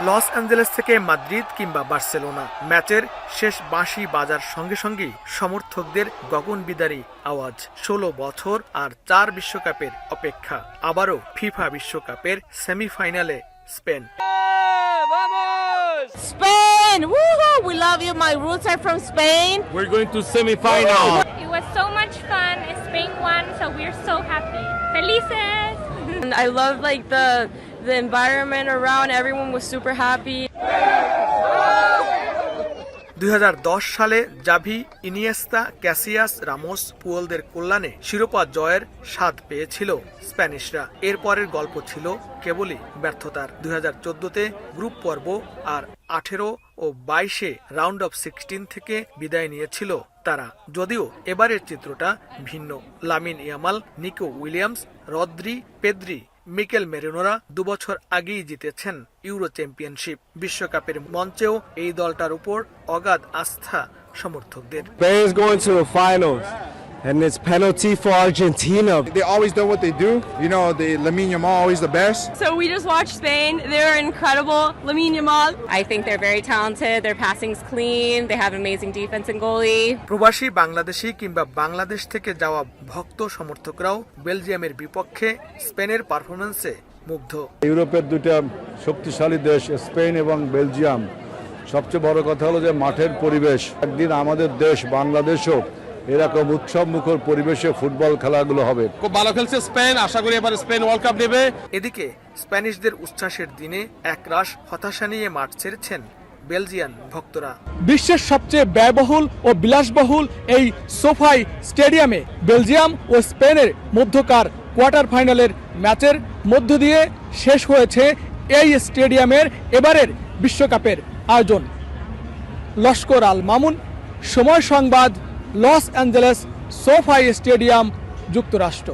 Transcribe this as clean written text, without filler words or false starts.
Los Angeles থেকে Madrid কিংবা Barcelona, ম্যাচের শেষ বাঁশি বাজার সঙ্গে সঙ্গেই সমর্থকদের গগনবিদারী আওয়াজ। 16 বছর আর 4 বিশ্বকাপের অপেক্ষা। আবারও ফিফা বিশ্বকাপের সেমিফাইনালে Spain. Spain! Woohoo! We love you. My roots are from Spain. We're going to semi-final. It was so much fun. Spain won, so we're so happy. Felices! And I love like the environment around. Everyone was super happy. 2010 সালে Xavi, Iniesta, Cassius, Ramos, পুয়োলদের কল্যাণে শিরোপা জয়ের স্বাদ পেয়েছিল স্প্যানিশরা। এরপরের গল্প ছিল কেবলই ব্যর্থতার। 2014-তে গ্রুপ পর্ব আর 18 ও 22-এ রাউন্ড অফ 16 থেকে বিদায় নিয়েছিল তারা। যদিও এবারের চিত্রটা ভিন্ন। Lamine Yamal, Nico Williams, Rodri, Pedri, Mikel মেরিনোরা 2 বছর আগেই জিতেছেন ইউরো চ্যাম্পিয়নশিপ। বিশ্বকাপের মঞ্চেও এই দলটার উপর অগাধ আস্থা সমর্থকদের। Spain is going to the finals, and it's penalty for Argentina. They always do what they do. You know, Lamine Yamal always the best. So we just watched Spain. They're incredible. Lamine Yamal. I think they're very talented. Their passing's clean. They have amazing defense and goalie. প্রবাসী বাংলাদেশি কিংবা বাংলাদেশ থেকে যাওয়া ভক্ত সমর্থকরাও বেলজিয়ামের বিপক্ষে স্পেনের পারফরম্যান্সে মুগ্ধ। ইউরোপের দুটো শক্তিশালী দেশ স্পেন এবং বেলজিয়াম। সবচেয়ে বড় কথা হলো যে মাঠের পরিবেশ। একদিন আমাদের দেশ বাংলাদেশও এরকম উৎসব মুখর পরিবেশে ফুটবল খেলাগুলো হবে। খুব ভালো খেলছে স্পেন, আশা করি এবার স্পেন ওয়ার্ল্ড কাপ নেবে। এদিকে স্প্যানিশদের উচ্ছ্বাসের দিনে একরাশ হতাশা নিয়ে মাঠ ছেড়েছেন বেলজিয়ান ভক্তরা। বিশ্বের সবচেয়ে ব্যয়বহুল ও বিলাসবহুল এই সোফাই স্টেডিয়ামে বেলজিয়াম ও স্পেনের মধ্যকার কোয়ার্টার ফাইনালের ম্যাচের মধ্য দিয়ে শেষ হয়েছে এই স্টেডিয়ামের এবারের বিশ্বকাপের আয়োজন। লস্কর আল মামুন, সময় সংবাদ, লস অ্যাঞ্জেলেস, সোফাই স্টেডিয়াম, যুক্তরাষ্ট্র।